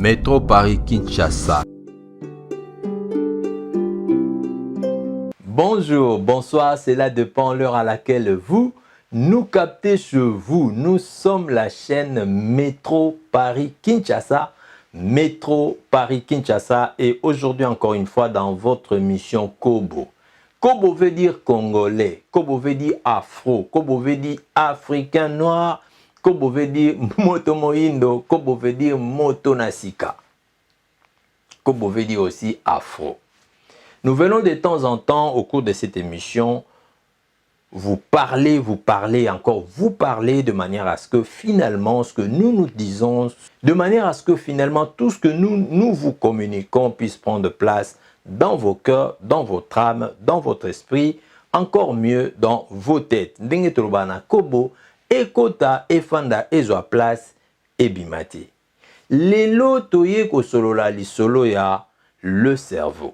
Métro Paris-Kinshasa. Bonjour, bonsoir, cela dépend l'heure à laquelle vous nous captez chez vous. Nous sommes la chaîne Métro Paris-Kinshasa. Métro Paris-Kinshasa et aujourd'hui encore une fois dans votre émission Kobo. Kobo veut dire congolais, Kobo veut dire afro, Kobo veut dire africain noir, Kobo veut dire moto moindo, Kobo veut dire moto nasika. Kobo veut dire aussi afro. Nous venons de temps en temps au cours de cette émission vous parler de manière à ce que finalement ce que nous disons, de manière à ce que finalement tout ce que nous vous communiquons puisse prendre place dans vos cœurs, dans votre âme, dans votre esprit, encore mieux dans vos têtes. Ndenge tolobana Kobo, ekota, efanda, ezwa place, ebimati. Lelo toye ko solola lisolo ya le cerveau.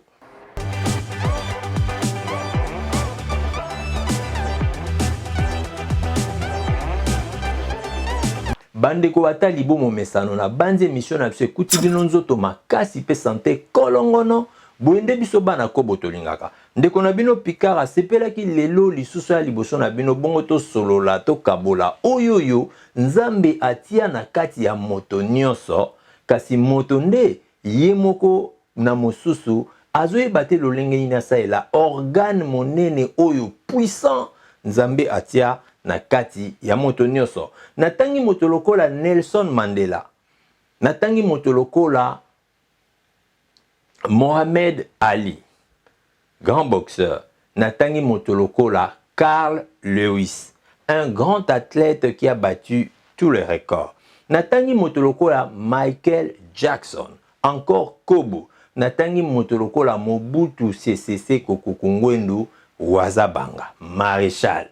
Bande ko batali bo momesano na banze émission na biso ekuti bino nzoto makasi pe santé kolongono boende biso bana Kobo tolingaka ndeko na bino Picard asepelaki lelo lisusu ya liboso na bino bongo to solola to kabola oyoyo nzambe atia na kati ya moto nyonso kasi moto nde ye moko na mosusu azoyeba te lolenge nini asalela organe monene oyo puissant nzambe atia na kati ya moto nyonso. Natangi moto lokola Nelson Mandela. Natangi moto lokola Mohamed Ali, grand boxeur. Natangi moto lokola Carl Lewis, un grand athlète qui a battu tous les records. Natangi moto lokola Michael Jackson, encore Kobo. Natangi moto lokola Mobutu Sese Seko Ngbendu Wazabanga, maréchal.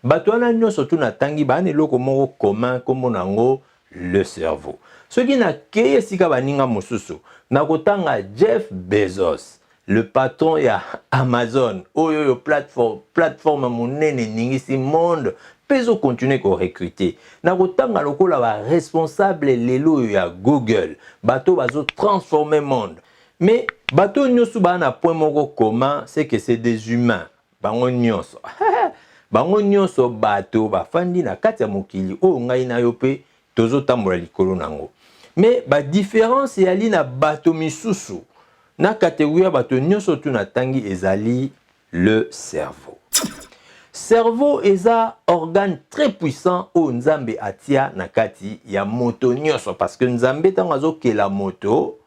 Batouana nyo surtout na tangi bane loko moko commun comme nango le cerveau. Ce qui n'a keye sika baninga mosusu na kotanga Jeff Bezos, le patron ya Amazon, oyo plateforme monene ningisi monde peso continuer ko recruter. Na kotanga lokola ba responsable lelo ya Google, bato bazo transformer monde. Mais bato nyosu bana point moko commun, c'est que c'est des humains. Bango nyonso. Bango nyonso bato bafandi na kati ya mokili o ngai na yo pe tozo tambola likolo nango. Mais ba différence yali na bato misusu na catégorie bato nyonso tu na tangi ezali le cerveau. Cerveau eza organe très puissant o nzambe atia na kati ya moto nyonso parce que nzambe tango azokela moto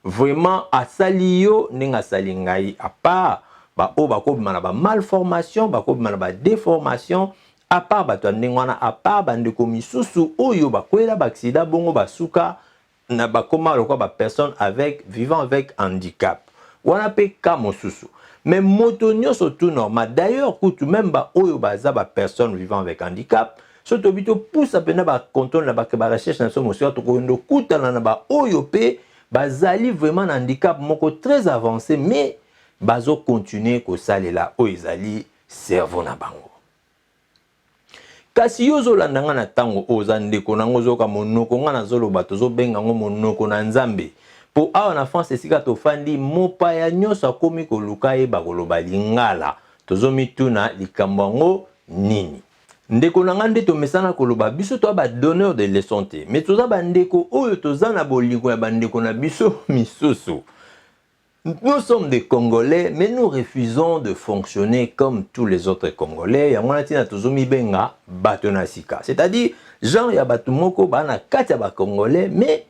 vraiment asali yo ndenge asali ngai à part ba o bako bimana ba malformation bako bimana ba déformation à part bato ndengwana à part bandeko misusu oyo bakwela ba accident bongo basuka na bakoma lokwa ba personne vivant avec handicap wana pe ka mosusu mais moto nyonso tout normal d'ailleurs kutu même ba oyo baza ba personne vivant avec handicap soto bito poussa pena ba contrôle na ba recherche na so mosusu to ko ndo kutana na ba oyo pe bazali vraiment un handicap moko très avancé mais bazo continuer ko salela o ezali cerveau na bango. Kasi yozo landanga na tango oza ndeko nango zoka monoko nga na zolo bato zo benga ngo monoko na nzambe. Po awa na France esika to fandi mopa ya nyoso akomi ko luka ye bakoloba lingala. Tozo mituna likambo ngo nini. Ndeko nanga nde to mesana koloba biso to ba donneur de leçons te. Mais toza ba ndeko oyo toza na bolingo ya ba ndeko na biso misusu. Nous sommes des Congolais, mais nous refusons de fonctionner comme tous les autres Congolais. C'est-à-dire, genre, il y a batumoko, bana katia ba Congolais, mais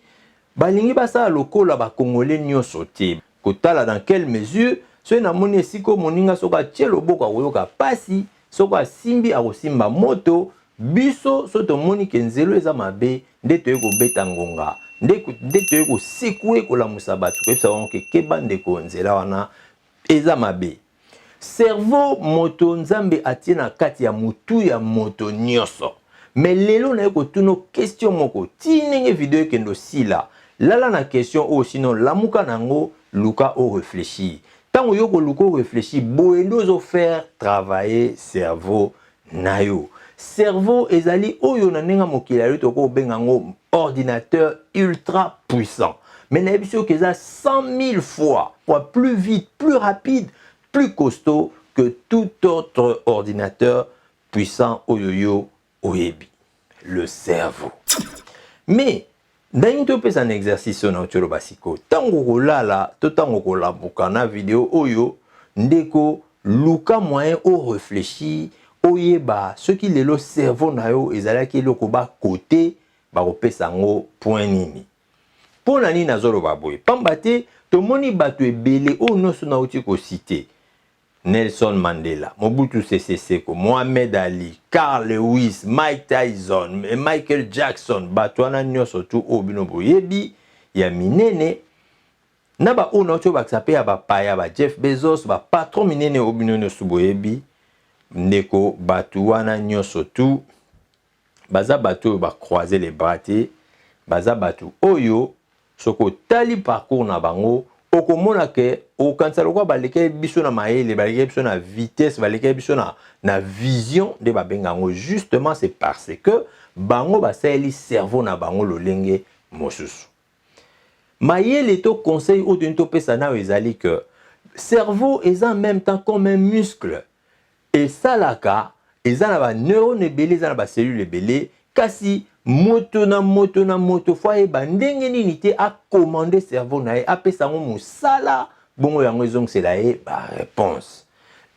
balingi basa loko la ba Congolais nyo sauté. Kotala dans quelle mesure, ce na moni siko moninga soka tielo boka woyoka pasi, soka simbi a simba moto, biso soto moni kenzelo eza mabe, ndeto yeko beta ngonga. Ndeko yeko sekwe ko la musabatu ko savon ke kebande ko nzela wana eza mabe. Cerveau moto nzambe atie na kati ya mutu ya moto nyonso. Mais lelo na yeko tuno question moko tinenge video kendo sila. Lala na question o sinon lamuka nango luka o réfléchir. Tango yoko luka o réfléchir boendo zo faire travailler cerveau na yo. cerveau ezali oyo na nenga mokili ayo toko bengango ordinateur ultra puissant. Mais na biso que ça 100 000 fois plus vite, plus rapide, plus costaud que tout autre ordinateur puissant oyoyo oyebi. Le cerveau. Mais ndenge topesa un exercice na otolo basiko. Tango kolala, to tango kolambuka na vidéo oyo ndeko luka moyen au réfléchir oyeba ce qui le cerveau na yo ezalaki eloko ba côté ba kopesa ngo point nini. Pona nini nazoloba boye pamba te tomoni bato ebele o noso na oti ko citer Nelson Mandela, Mobutu Sese Seko, Mohamed Ali, Carl Lewis, Mike Tyson, Michael Jackson, bato wana nyonso tu obino boyebi ya minene na ba o noto ba ksape ya ba paya ba Jeff Bezos ba patron minene obino nyonso boyebi ndeko bato wana nyonso tu baza bato ba croiser les bras te baza bato oyo soko tali parcours na bango okomona ke okanisa lokwa baleke biso na maele baleke biso na vitesse baleke biso na vision de babengango justement c'est parce que bango basali cerveau na bango lolenge mosusu maele to conseil o to pesa na ezali que cerveau est en même temps comme un muscle et salaka eza na ba neurones ebele eza na ba cellules ebele kasi moto na moto fois ba ndenge nini te a commander cerveau na ye apesa ngo musala bongo yango ezongisela ye ba réponse.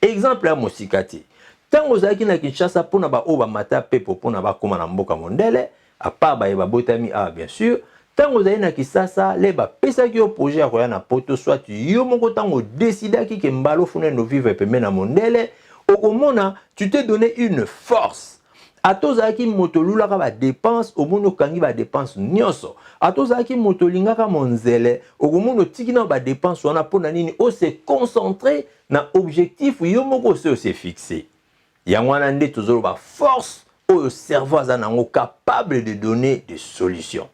Exemple ya mosikati tango zaki na Kinshasa pona ba o ba mata pepo pona ba koma na mboka mondele à part ba yeba botami bien sûr tango zaki na Kisasa le ba pesa ki yo projet ya koya na poto soit yo moko tango décida ki ke mbalo funa no vivre pembe na mondele okomona tu t'es donné une force. Atozaki motolulaka ba dépense omono kangi ba dépense nyonso atozaki motolingaka monzele okomono tikina ba dépense wana pona nini o se concentrer na objectif yo moko se fixer yangwana nde tozolo ba force au cerveau azanango capable de donner des solutions.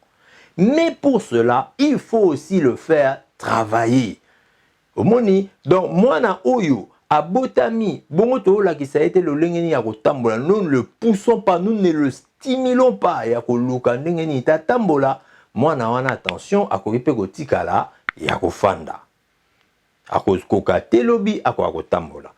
Mais pour cela il faut aussi le faire travailler omoni donc mwana oyo abotami bongo to la ki ça a été le lengeni ya kotambola nous ne le poussons pas nous ne le stimulons pas ya koluka ndengeni tatambola mwana wana attention akokipe kotikala ya kofanda akokoka telobi akotambola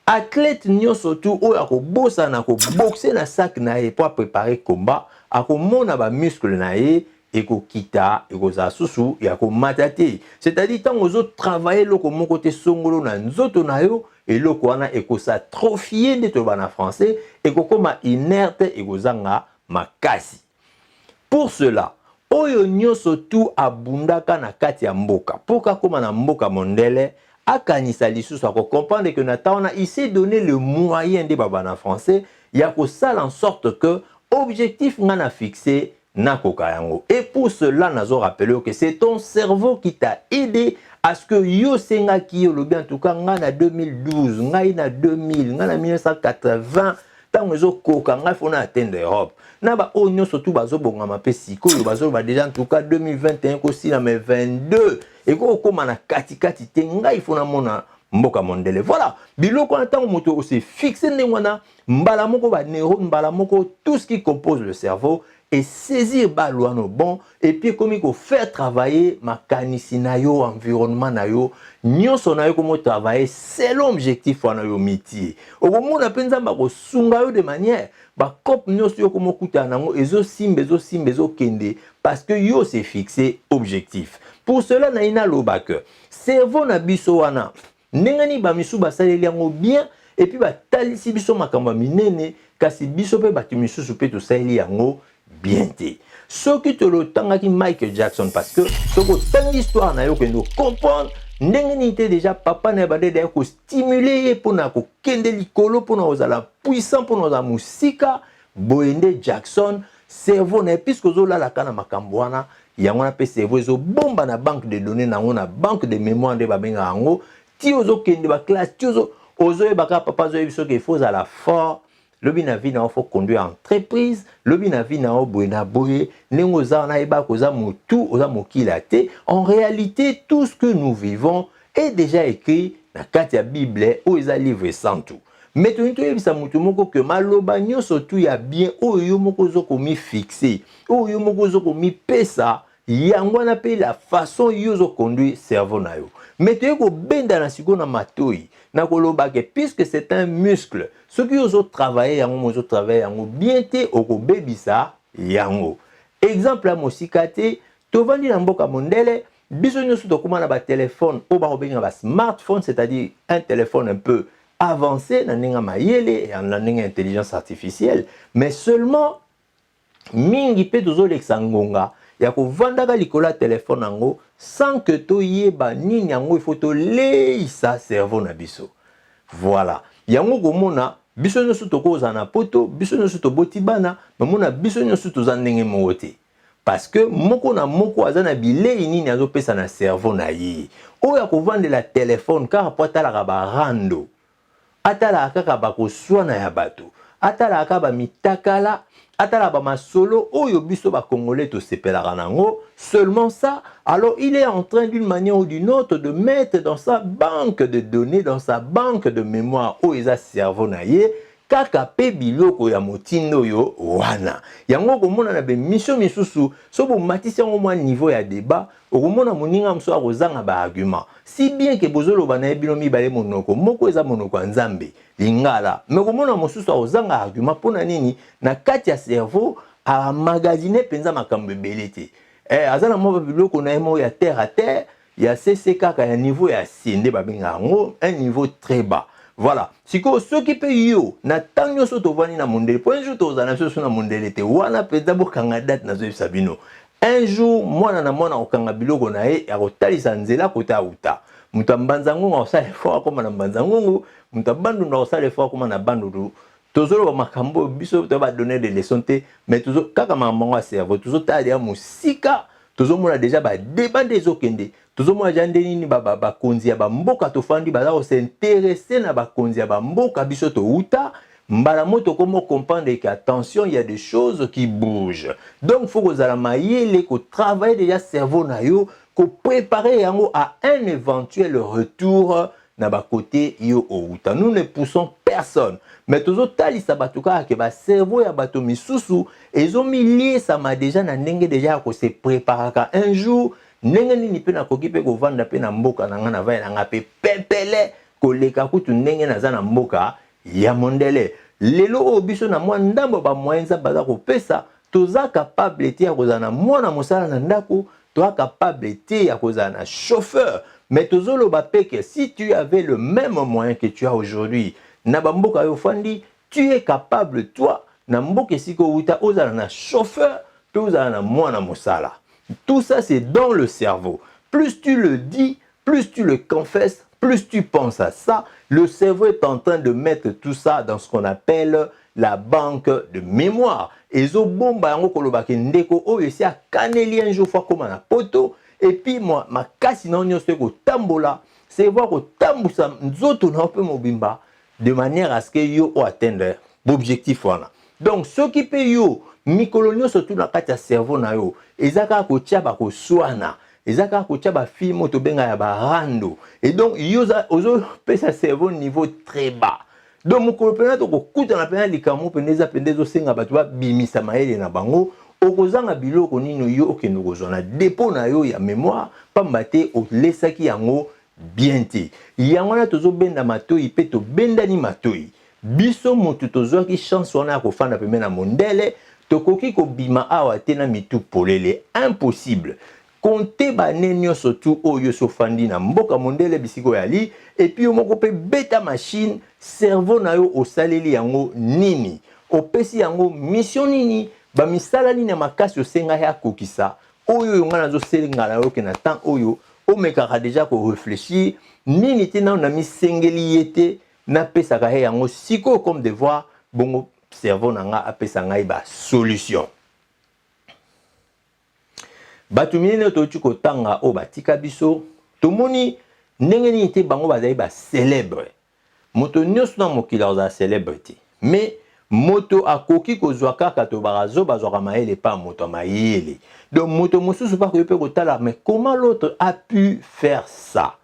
athlète nyonso tu oyo akobosa na ko boxer na sac na ye pour préparer combat akomona ba muscle na ye ekokita ekoza susu ya komata te c'est-à-dire tant aux autres travailler loko moko te songolo na nzoto na yo eloko wana ekosatrophier nde to bana français ekokoma inerte ekozanga makasi. Pour cela oyo nyonso tu abundaka na kati ya mboka poka koma na mboka mondele akanisa lisusu ako comprendre que na taona il s'est donné le moyen de bana français ya ko sala en sorte que objectif ngana fixé Nakokayango. Et pour cela, nous rappelons que c'est ton cerveau qui t'a aidé à ce que yo senga ki yo lobi en tout cas ngana 2012, ngana 2000, ngana 1980, tant que koka nga fona atteindre Europe. Na ba onyo surtout bazo bonga mape siko yo bazo ba déjà en tout cas 2021 ko si na mais 22 et ko koma na kati te nga ifona mona mboka mondele. Voilà, biloko na tango moto se fixer ndengwana mbala moko ba neurone mbala moko tout ce qui compose le cerveau et saisir balouano bon et puis comme il faut faire travailler ma kanisinayo environnement nayo nyonso nayo comme travailler selon objectif wana yo métier au moment na penza ba ko sunga yo de manière ba cop nyonso yo comme kuta nango ezo simbezo kende parce que yo c'est fixé objectif. Pour cela na ina loba que cerveau na biso wana ndengani ba misu ba saleli yango bien et puis ba talisi biso makamba minene kasi biso pe ba timisusu pe to saleli yango bien té. Ce qui te le tanga qui Michael Jackson parce que ce que tant d'histoire na yo que nous comprendre ndenge était déjà papa na bade d'ailleurs ko stimuler pour na ko kende likolo pour na ozala puissant pour na musika boende Jackson cerveau na puisque zo la kana makambo wana yango na pe cerveau zo bomba na banque de données na na banque de mémoire de babenga ngo ti ozo kende ba classe ti ozo baka papa zo biso que faut à la fort. Le binavina il faut conduire entreprise, le binavina o boena boye, nengoza na eba koza mutu oza mokilate. En réalité, tout ce que nous vivons est déjà écrit dans la Bible ou les livres sans tout. mais tu yebisa mutu moko que maloba nyonso tu ya bien oyo moko zo komi fixé oyo moko zo komi pesa yango na pe la façon yo zo conduire cerveau na yo. Mais tu ko benda na siko na matoi na koloba que puisque c'est un muscle ce qui ozo travailler yango mozo travailler yango bien te oko bebisa yango. Exemple à mosikate tovandi na mboka mondele biso nyonso tokoma na ba téléphone o ba kobenga ba smartphone, c'est-à-dire un téléphone un peu avancé na ninga mayele et na ninga intelligence artificielle, mais seulement mingi pe tozo leksa ngonga ya kovandaka likola téléphone yango sans que toyeba nini yango il faut to leisa cerveau na biso. Voilà. Yango komona biso nyonso tokoza na poto, biso nyonso toboti bana, mamona biso nyonso toza ndenge moko te. Parce que moko na moko aza na bilei nini azopesa na cerveau na ye. Oya kovandela téléphone car po atalaka barando. Atalaka kaka bakoswana ya bato. Atalaka kaka bamitakala. Atala ba masolo oyo biso ba congolais to sepelaka nango. Seulement ça, alors il est en train d'une manière ou d'une autre de mettre dans sa banque de données, dans sa banque de mémoire oyo eza cerveau na ye kaka pe biloko ya motindo yo wana. Yango komona na be mission misusu so bo matisi yango mwa niveau ya débat okomona moninga mso akozanga ba argument. Si bien que bozolo bana ebilo mibale monoko moko eza monoko ya Nzambe lingala mais komona mosusu akozanga argument pona nini na kati ya cerveau a magasiner penza makambo ebele te. Azana mwa biloko na emo ya terre à terre ya CCK ya niveau ya sinde babenga yango un niveau très bas. Voilà. Siko ceux qui payent yo na tanyo so tovani na mondele po un jour tozana so na mondele te wana peza bo kanga date na zo sabino. Un jour mwana na mwana okanga biloko na ye ya kotalisa nzela kota uta. Muta mbanzango osala effort koma na mbanzango, muta bandu na osala effort koma na bandu. Tozolo ba makambo biso to ba donner des leçons te mais tozo kaka mamango cerveau tozo tali ya musika tozo mona déjà ba débat des okende. Tozo mona jande nini ba konzi ya ba mboka to fandi ba ko s'intéresser na ba konzi ya ba mboka biso to uta mbala moto comment comprendre que attention il y a des choses qui bougent. Donc faut que za mayele ko travailler déjà cerveau na yo ko préparer yango à un éventuel retour na ba côté yo outa. Nous ne poussons personne. Mais toujours tali sabatuka ke ba cerveau ya bato misusu ezo milier ça m'a déjà na ndenge déjà ko se préparer un jour ndenge nini pe na koki pe ko vanda pe na mboka na nga na vai na nga pe pepele ko leka kutu ndenge na za na mboka ya mondele. Lelo obiso na mwa ndambo ba moyenza baza ko pesa toza capable te ya kozana mwana mosala na ndako toza capable te ya kozana chauffeur. Mais tozolo ba peke si tu avais le même moyen que tu as aujourd'hui na bamboka yo fandi tu es capable toi na mboka siko uta ozala na chauffeur pe ozala na mwana mosala. Tout ça c'est dans le cerveau. Plus tu le dis, plus tu le confesses, plus tu penses à ça, le cerveau est en train de mettre tout ça dans ce qu'on appelle la banque de mémoire. Et zo bomba yango kolobaki ndeko oyo esi akaneli un jour fois comme na poto et puis moi ma kasi na nyonso ko tambola, c'est voir ko tambusa nzoto na pe mobimba de manière à ce que yo atteindre l'objectif wana. Donc ceux qui payent yo mikolonio surtout na kati ya cerveau na yo ezaka ko tia ba ko swana ezaka ko tia ba film to benga ya ba rando et donc yo ozo pesa cerveau niveau très bas. Donc mokolo pena to ko kuta na pena likamo peneza pendezo senga bato ba bimisa maele na bango okozanga biloko nino yo okendo kozona dépôt na yo ya mémoire pamba te o lesaki yango bien te. Yango na tozo benda matoi pe to benda ni matoi. Biso motu tozo ki chance wana ko fanda pemena na mondele tokoki ko bima awa te na mitu polele impossible. Compter ba nenyo surtout oyo so fandi na mboka mondele bisiko yali et puis omoko pe beta machine cerveau na yo osaleli yango nini opesi yango mission nini ba misala nini na makasi osenga ya kokisa oyo yonga nazo selinga la yo ke na temps oyo omekaka déjà ko réfléchir nini te na misengeli yete na pesa ka yango siko comme devoir bongo cerveau nanga apesa ngai ba solution. Batu minene tochi ko tanga o batika biso tomoni ndenge nini te bango bazali ba célèbre moto nyonso na mokili aza célébrité mais moto akoki kozwa kaka to barazo bazwaka mayele pa moto mayele. Donc moto mosusu pa ko pe kotala mais comment l'autre a pu faire ça?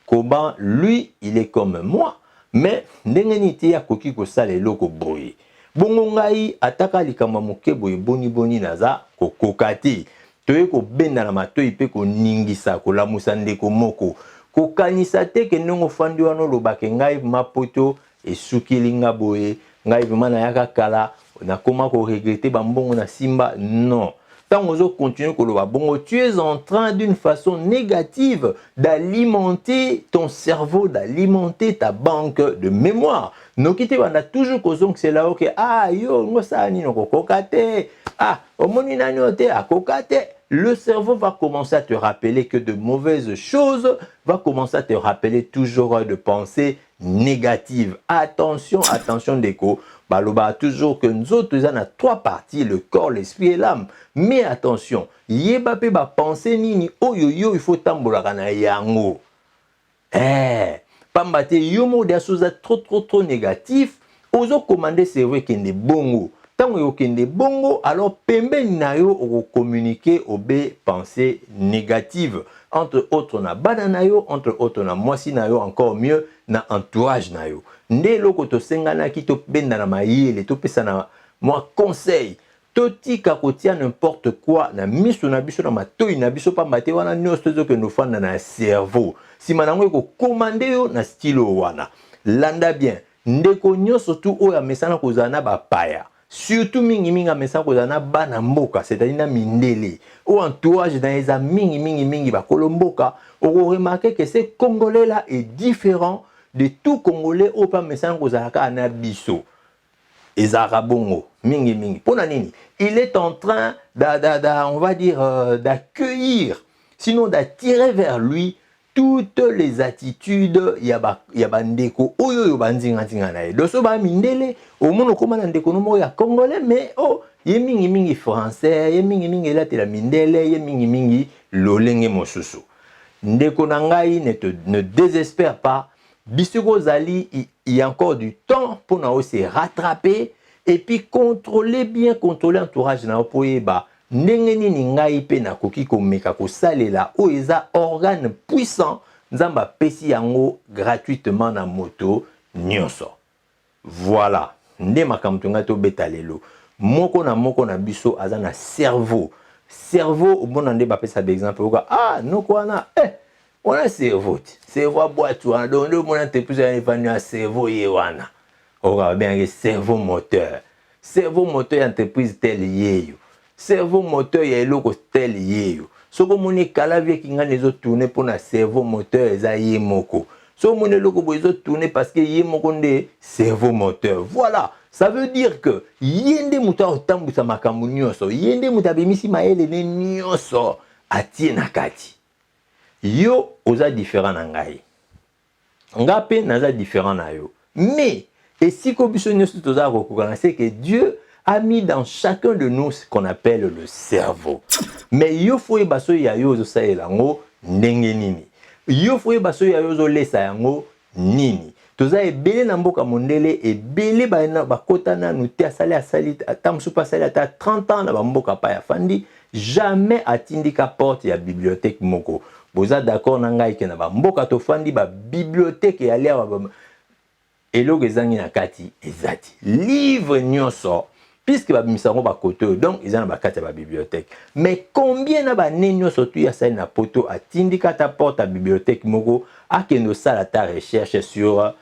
Comment lui il est comme moi? mais ndenge nini te akoki kosala eloko boye. Bongo ngai ataka likambo moke boye boni naza kokoka te. Toye kobenda na matoi pe koningisa kolamusa ndeko moko. Kokanisa te ke ndenge fandi wana lobake ngai mapoto esukili nga boye, ngai vraiment nayaka kala nakoma ko regretter bambongo na simba. Non. Tant qu'on continue koloba bongo, tu es en train d'une façon négative d'alimenter ton cerveau, d'alimenter ta banque de mémoire. Nokite wana toujours kozong c'est là OK, ah yo ngosa ni noko kokate, ah omoni nani ote akokate. Le cerveau va commencer à te rappeler que de mauvaises choses, va commencer à te rappeler toujours de pensées négatives. Attention, attention déco. Baloba toujours que nous autres, nous avons 3 parties, le corps, l'esprit et l'âme. Mais attention, yebapé ba pensée nini, oh yo, il faut tambola na yango. Pambate yomo des choses trop négatif, ozo commander c'est vrai qu'il est bongo. Tant que vous bongo, alors pembeni na yo ou communiquer au bé pensées négatives. Entre autres na banana yo, entre autres na moisi na yo, encore mieux na entourage na yo. Nde loko to sengana ki to benda na mayele, to pesa na moi conseil. Toti kakotia n'importe quoi na miso na biso na matoi na biso pa mate wana nyonso que nous fanda na cerveau. Si manango ko commander yo na stylo wana. Landa bien. Ndeko nyonso tu oya mesana kozana ba paya. Surtout mingi amesa kozana bana mboka, c'est-à-dire na mindele. Ou entourage dans les mingi ba kolomboka, on remarque que ce Congolais là est différent de tout Congolais au pas mesana kozalaka na biso. Ezarabongo, mingi. Pona nini? Il est en train on va dire d'accueillir, sinon d'attirer vers lui toutes les attitudes yabandeko oyo banzinga na ye. Doso ba mindele au monde koma na ndeko no ya congolais mais oh ye mingi français, ye mingi la te la mindele, ye mingi lolenge mosusu. Ndeko na ngai ne désespère pas. Bisoko zali il y a encore du temps pour na se rattraper et puis contrôler entourage na po yeba ndenge nini ngai pe na koki komeka kosalela o eza organe puissant nzamba pesi yango gratuitement na moto nyonso. Voilà nde makamto nga to betalelo moko na biso aza na cerveau obona nde ba pesa d'exemple oka ah noko wana on a cerveau boîte wana donc le monde te plus évanu à cerveau ye wana oka bien que cerveau moteur entreprise tel yeyo. Cerveau moteur ya eloko tel yeyo. Soko moni kalavier ki nga nezo tourner pour na cerveau moteur eza ye moko. Soko moni eloko bo ezo tourner parce que ye moko nde cerveau moteur. Voilà, ça veut dire que yende muta otambusa makambo nyonso, yende muta bemisi maele ne nyonso atie na kati. Yo oza différent na ngai. Ngape naza différent na yo. Mais et si ko biso nyonso toza kokokana c'est que Dieu a mis dans chacun de nous ce qu'on appelle le cerveau. Mais yo faut baso ya yo zo sa elango ndenge nini. Yo faut baso ya yo zo lesa yango nini. Toza ebele na mboka mondele ebele ba kota na nuti asali atamsu pa sali ata 30 ans na ba mboka pa ya fandi jamais atindika porte ya bibliothèque moko. Boza d'accord na ngai ke na ba mboka to fandi ba bibliothèque ya lia ba eloko ezangi na kati ezati livre nyonso. Puisque ba misango ba koto donc ils ont ba kati ba bibliothèque mais combien na ba nenyo surtout ya sa na poto atindika ta porte à bibliothèque moko akendo sala ta recherche sur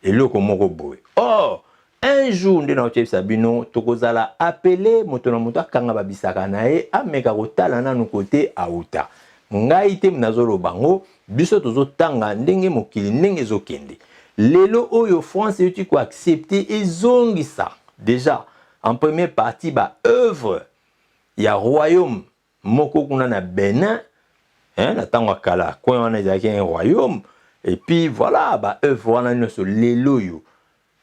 eloko moko boy. Or un jour nde na otebisa bino tokozala appeler moto na moto akanga ba bisaka na ye ameka kotala na no côté auta ngai te mnazolo bango biso tozo tanga ndenge mokili ndenge ezokende lelo oyo France yuti ko accepter ezongisa déjà. En première partie, bah œuvre, il y a royaume, moko kuna na Bénin, hein, la tango kala, quoi on a un royaume, et puis voilà, bah œuvre on a une sur l'éloyo.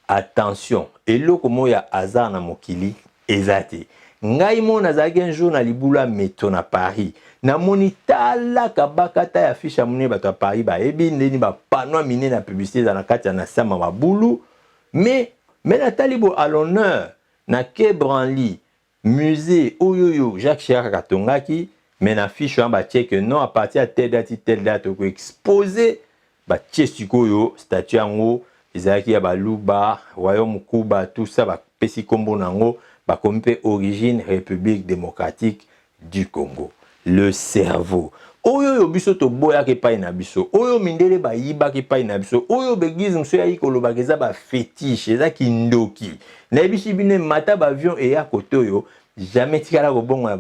Attention, elo komo ya hasard na mokili, ezate. Ngai mo nazaki un jour na libula meto na Paris. Na monitala kabakata ya fiche mune bato à Paris ba ebi ndeni ba panneau mine na publicité na kati na sama mabulu, mais na talibo à l'honneur. Na ke branli musée oyoyo Jacques Chirac katongaki mais na fiche en batie que non à partir à telle date ko exposer ba tie sikoyo statue yango ezalaki ya baluba royaume Kuba tout ça bapesi kombo nango bakomi mpe origine République démocratique du Congo. Le cerveau oyo biso toboyaka epai na biso oyo mindele bayibaka epai na biso oyo beglize mosusu yaki kolobaka eza bafétiche eza kindoki nayebisi bino mata baavion eya kote oyo jamais tikala kobongo na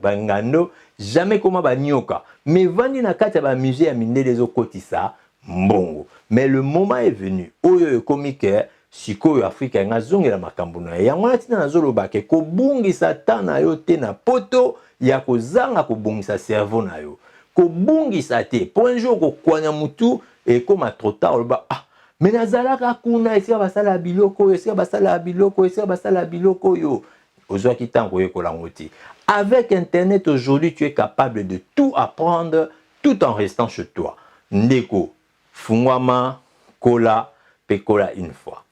bangando jamais koma banyoka mais vandi na kati ya bamusée ya mindele ezokotisa mbongo. Mais le moment est venu oyo ekomi ke sikoyo Afrika ngazongela makambo na yango wana tina nazolobake kobungisa ta na yo te na poto ya kozanga kobungisa cerveau na yo kobungisa te po un jour kokwanya mutu ekoma trop tard ba ah mais nazalaka kuna esika basala biloko esika basala biloko esika basala biloko yo ozwaki tango yekola ngoti. Avec internet aujourd'hui tu es capable de tout apprendre tout en restant chez toi. Ndeko fungwama kola pekola une fois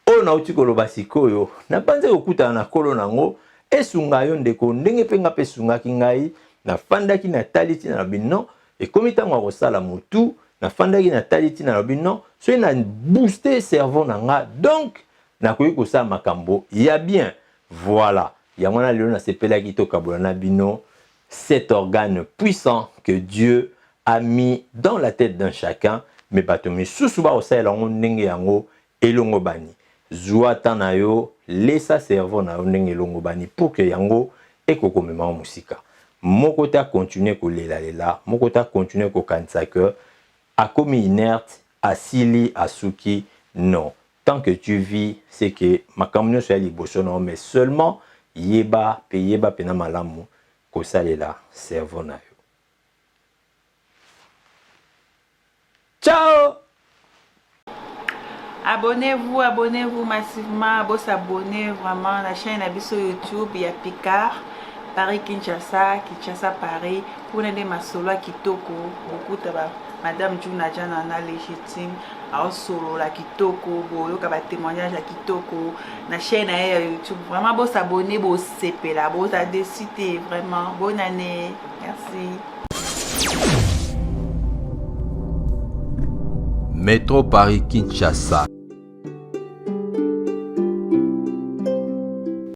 o na uti koloba sikoyo na banze kokutana na kolo nango esunga yo ndeko ndenge penga pesungaki ngai na fandaki na taliti na bino ekomi tango kosala mutu na fandaki na taliti na bino so na booster cerveau nanga donc na koyi kosala makambo ya bien. Voilà yango na lelo na sepelaki to kabola na bino cet organe puissant que Dieu a mis dans la tête d'un chacun. Mais batomi susuba osala ngo ndenge yango elongo bani zwa tana yo laissa cerveau na yo ndenge elongo bani pour que yango ekokomema musika moko ta continuer kolela lela moko ta continuer kokanisa que akomi inerte asili asuki non tant que tu vis c'est que makambo so ya liboso na mais seulement yeba pena malamu kosalela cerveau na yo. Ciao! Abonnez-vous massivement, vous s'abonner vraiment à la chaîne Abisso YouTube, il y a Picard, Paris Kinshasa, Kinshasa Paris, pour aider ma solo à Kitoko, beaucoup de Madame Juna Jana légitime, à solo la Kitoko, boyo kaba témoignage à Kitoko, la chaîne YouTube, vraiment vous s'abonner, vous CP là, vous a décidé vraiment, bonne année, merci. Métro Paris Kinshasa,